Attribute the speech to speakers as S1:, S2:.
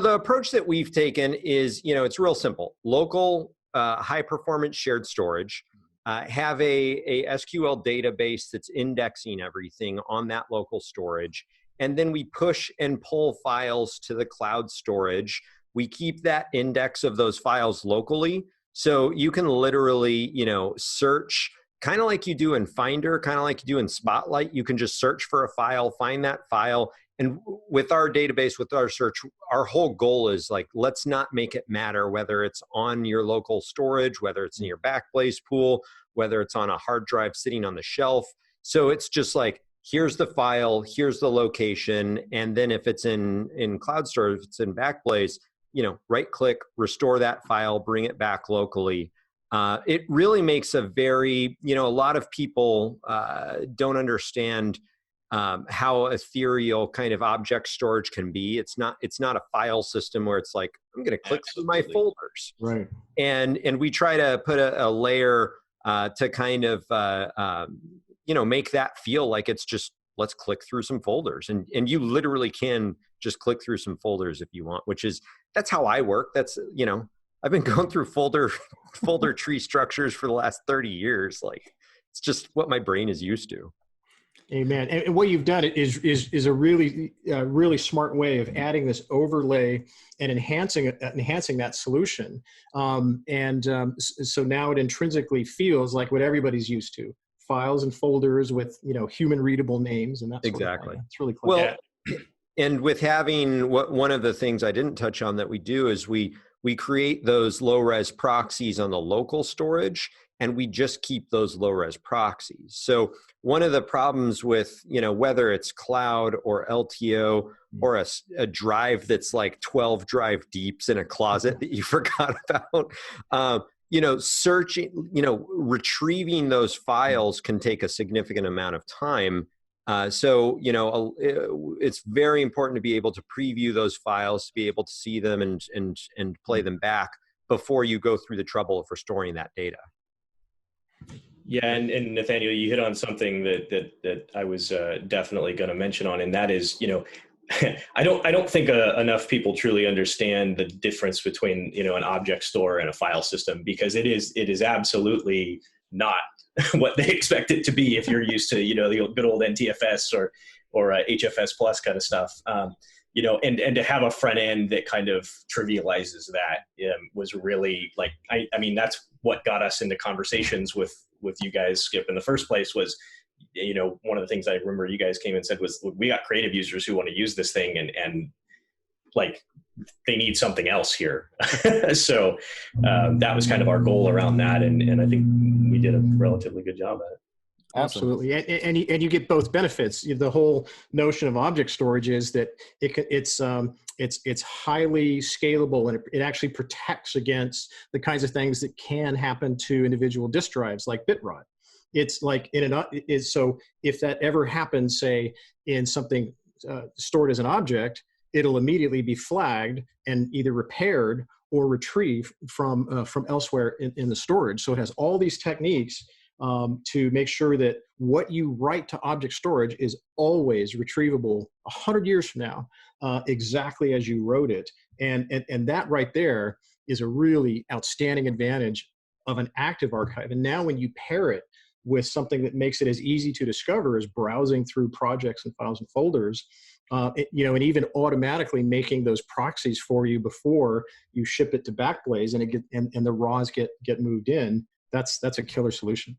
S1: the approach that we've taken is, it's real simple. Local, high performance shared storage, have a SQL database that's indexing everything on that local storage. And then we push and pull files to the cloud storage. We keep that index of those files locally. So you can literally, search kind of like you do in Finder, kind of like you do in Spotlight. You can just search for a file, find that file. And with our database, with our search, our whole goal is like, let's not make it matter whether it's on your local storage, whether it's in your Backblaze pool, whether it's on a hard drive sitting on the shelf. So it's just like, here's the file, here's the location. And then if it's in cloud storage, if it's in Backblaze, right click, restore that file, bring it back locally. It really makes a very, a lot of people don't understand how ethereal kind of object storage can be. It's not a file system where it's like, I'm going to click through my folders.
S2: Right.
S1: And we try to put a layer to kind of, make that feel like it's just, let's click through some folders. And you literally can just click through some folders if you want, that's how I work. That's, I've been going through folder tree structures for the last 30 years. Like, it's just what my brain is used to.
S2: Amen. And what you've done is a really smart way of adding this overlay and enhancing that solution. So now it intrinsically feels like what everybody's used to: files and folders with human readable names and that sort
S1: exactly.
S2: of thing. It's really clever.
S1: Well, and with having one of the things I didn't touch on that we do is we create those low-res proxies on the local storage, and we just keep those low-res proxies. So one of the problems with, whether it's cloud or LTO or a drive that's like 12 drive deeps in a closet that you forgot about, searching, retrieving those files can take a significant amount of time. So it's very important to be able to preview those files, to be able to see them and play them back before you go through the trouble of restoring that data.
S3: Yeah, and Nathaniel, you hit on something that I was definitely going to mention on, and that is, I don't think enough people truly understand the difference between an object store and a file system, because it is absolutely not what they expect it to be if you're used to the good old NTFS or HFS plus kind of stuff. And to have a front end that kind of trivializes that was really like, I mean, that's what got us into conversations with you guys, Skip, in the first place. Was, one of the things I remember you guys came and said was, we got creative users who want to use this thing and like, they need something else here. So that was kind of our goal around that. And I think we did a relatively good job at it.
S2: Absolutely. And you get both benefits. The whole notion of object storage is that it's highly scalable, and it actually protects against the kinds of things that can happen to individual disk drives like bit rot. It's like so if that ever happens, say in something stored as an object, it'll immediately be flagged and either repaired or retrieved from elsewhere in the storage. So it has all these techniques to make sure that what you write to object storage is always retrievable 100 years from now, exactly as you wrote it. And that right there is a really outstanding advantage of an active archive. And now when you pair it with something that makes it as easy to discover as browsing through projects and files and folders, and even automatically making those proxies for you before you ship it to Backblaze and the raws get moved in, that's a killer solution.